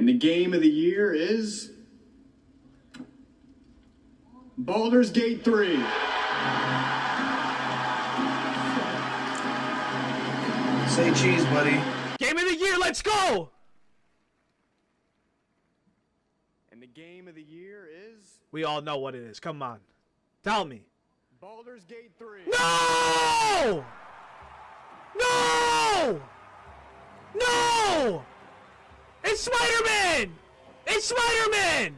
And the game of the year is Baldur's Gate 3. Say cheese, buddy. Game of the year, let's go! And the game of the year is We all know what it is. Come on. Tell me. Baldur's Gate 3. No! No! No! It's Spider-Man! It's Spider-Man!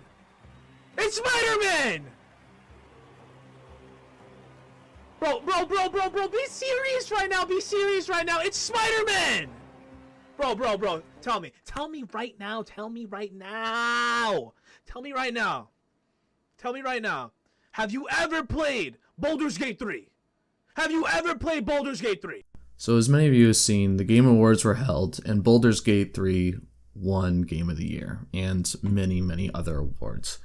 It's Spider-Man! Bro, be serious right now. Be serious right now. It's Spider-Man! Bro, tell me right now. Tell me right now. Have you ever played Baldur's Gate 3? Have you ever played Baldur's Gate 3? So as many of you have seen, the Game Awards were held, and Baldur's Gate 3 won Game of the Year, and many, many other awards.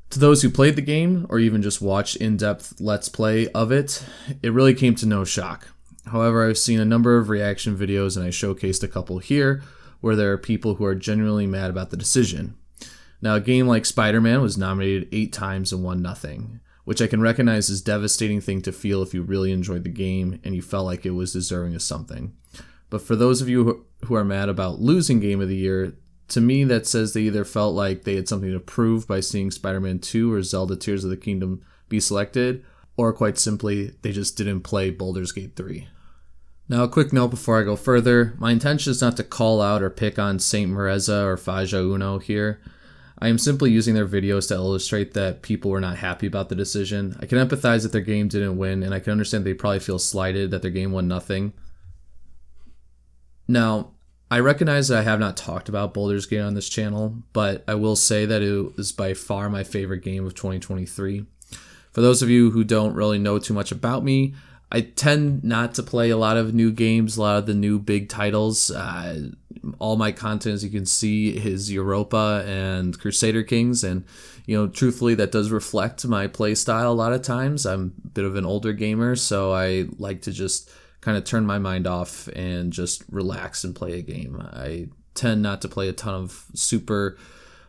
To those who played the game, or even just watched in-depth Let's Play of it, it really came to no shock. However, I've seen a number of reaction videos, and I showcased a couple here, where there are people who are genuinely mad about the decision. Now, a game like Spider-Man was nominated 8 times and won nothing, which I can recognize as a devastating thing to feel if you really enjoyed the game and you felt like it was deserving of something. But for those of you who are mad about losing Game of the Year, to me that says they either felt like they had something to prove by seeing Spider-Man 2 or Zelda Tears of the Kingdom be selected, or quite simply, they just didn't play Baldur's Gate 3. Now, a quick note before I go further, my intention is not to call out or pick on Saint Mareza or Faja Uno here. I am simply using their videos to illustrate that people were not happy about the decision. I can empathize that their game didn't win, and I can understand they probably feel slighted that their game won nothing. Now, I recognize that I have not talked about Baldur's Gate on this channel, but I will say that it is by far my favorite game of 2023. For those of you who don't really know too much about me, I tend not to play a lot of new games, a lot of the new big titles. All my content, as you can see, is Europa and Crusader Kings, and truthfully, that does reflect my play style a lot of times. I'm a bit of an older gamer, so I like to just kind of turn my mind off and just relax and play a game. I tend not to play a ton of super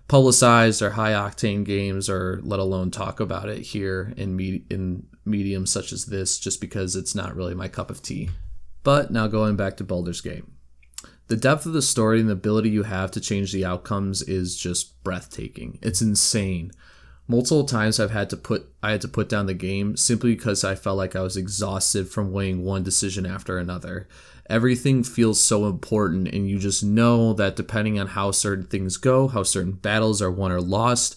publicized or high octane games, or let alone talk about it here in mediums such as this, just because it's not really my cup of tea. But now going back to Baldur's Gate. The depth of the story and the ability you have to change the outcomes is just breathtaking. It's insane. Multiple times I had to put down the game simply because I felt like I was exhausted from weighing one decision after another. Everything feels so important, and you just know that depending on how certain things go, how certain battles are won or lost,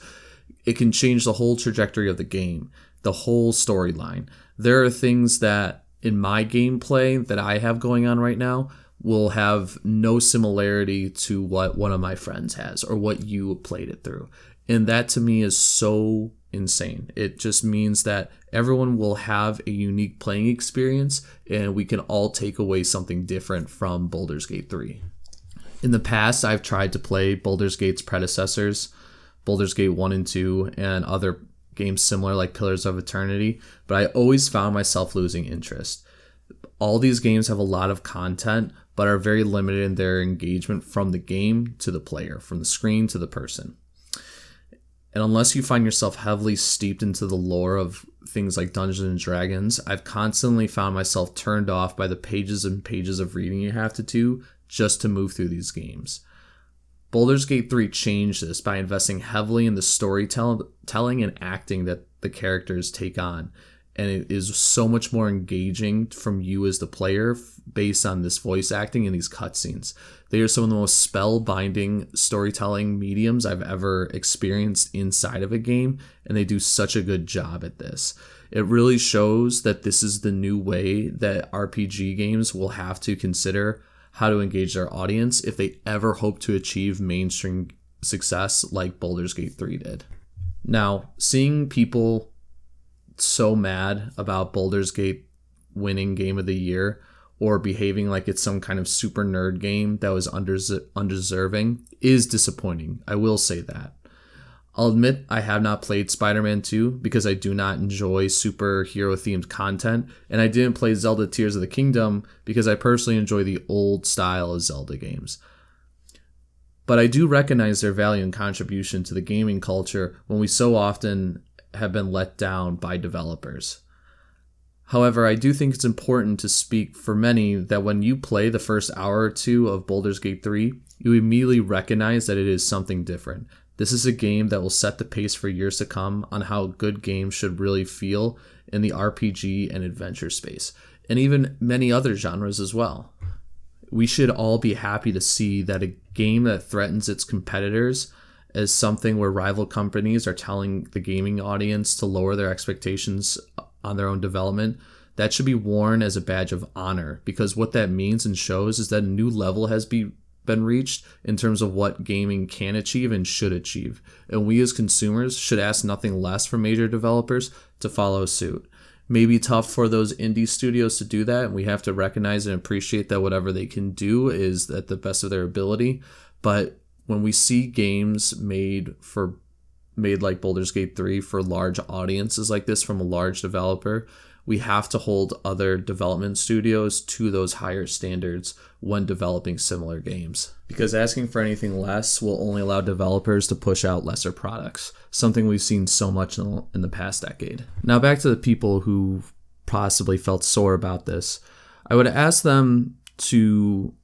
it can change the whole trajectory of the game, the whole storyline. There are things that in my gameplay that I have going on right now will have no similarity to what one of my friends has or what you played it through. And that to me is so insane. It just means that everyone will have a unique playing experience, and we can all take away something different from Baldur's Gate 3. In the past, I've tried to play Baldur's Gate's predecessors, Baldur's Gate 1 and 2, and other games similar like Pillars of Eternity, but I always found myself losing interest. All these games have a lot of content, but are very limited in their engagement from the game to the player, from the screen to the person. And unless you find yourself heavily steeped into the lore of things like Dungeons and Dragons, I've constantly found myself turned off by the pages and pages of reading you have to do just to move through these games. Baldur's Gate 3 changed this by investing heavily in the storytelling and acting that the characters take on. And it is so much more engaging from you as the player based on this voice acting and these cutscenes. They are some of the most spellbinding storytelling mediums I've ever experienced inside of a game, and they do such a good job at this. It really shows that this is the new way that RPG games will have to consider how to engage their audience if they ever hope to achieve mainstream success like Baldur's Gate 3 did. Now, seeing people so mad about Baldur's Gate winning Game of the Year or behaving like it's some kind of super nerd game that was undeserving is disappointing. I will say that. I'll admit I have not played Spider-Man 2 because I do not enjoy superhero-themed content, and I didn't play Zelda Tears of the Kingdom because I personally enjoy the old style of Zelda games. but I do recognize their value and contribution to the gaming culture when we so often have been let down by developers. However, I do think it's important to speak for many that when you play the first hour or two of Baldur's Gate 3, you immediately recognize that it is something different. This is a game that will set the pace for years to come on how good games should really feel in the RPG and adventure space, and even many other genres as well. We should all be happy to see that a game that threatens its competitors as something where rival companies are telling the gaming audience to lower their expectations on their own development, that should be worn as a badge of honor, because what that means and shows is that a new level has been reached in terms of what gaming can achieve and should achieve. And we as consumers should ask nothing less from major developers to follow suit. Maybe tough for those indie studios to do that, and we have to recognize and appreciate that whatever they can do is at the best of their ability. But when we see games made like Baldur's Gate 3 for large audiences like this from a large developer, we have to hold other development studios to those higher standards when developing similar games. Because asking for anything less will only allow developers to push out lesser products, something we've seen so much in the past decade. Now back to the people who possibly felt sore about this. I would ask them to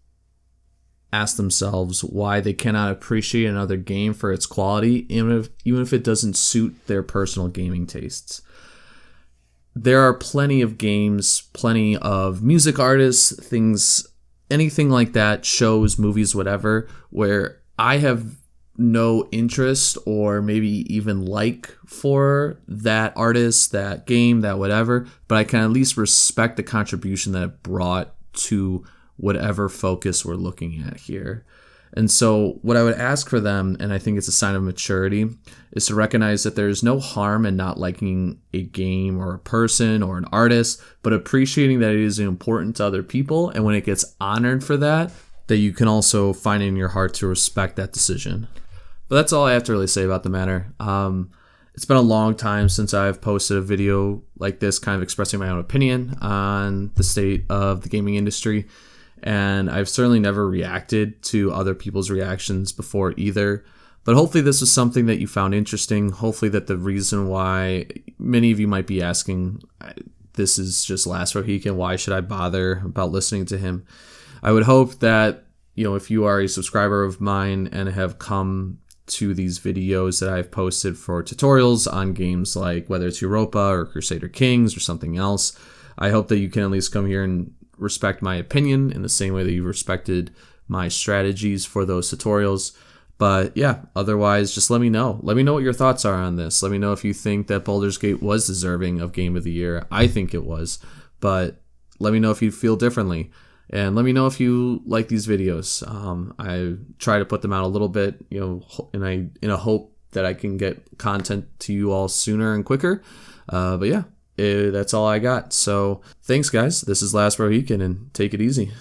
ask themselves why they cannot appreciate another game for its quality, even if it doesn't suit their personal gaming tastes. There are plenty of games, plenty of music artists, things, anything like that, shows, movies, whatever, where I have no interest or maybe even like for that artist, that game, that whatever, but I can at least respect the contribution that it brought to whatever focus we're looking at here. And so what I would ask for them, and I think it's a sign of maturity, is to recognize that there's no harm in not liking a game or a person or an artist, but appreciating that it is important to other people. And when it gets honored for that, that you can also find in your heart to respect that decision. But that's all I have to really say about the matter. It's been a long time since I've posted a video like this, kind of expressing my own opinion on the state of the gaming industry. And I've certainly never reacted to other people's reactions before either. But hopefully this was something that you found interesting. Hopefully that the reason why many of you might be asking, this is just Last Mohican, why should I bother about listening to him? I would hope that, if you are a subscriber of mine and have come to these videos that I've posted for tutorials on games like whether it's Europa or Crusader Kings or something else, I hope that you can at least come here and respect my opinion in the same way that you respected my strategies for those tutorials. But yeah, otherwise, just let me know. Let me know what your thoughts are on this. Let me know if you think that Baldur's Gate was deserving of Game of the Year. I think it was, but let me know if you feel differently. And let me know if you like these videos. I try to put them out a little bit, in a hope that I can get content to you all sooner and quicker. But yeah. That's all I got. So thanks, guys. This is Last Mohican, and take it easy.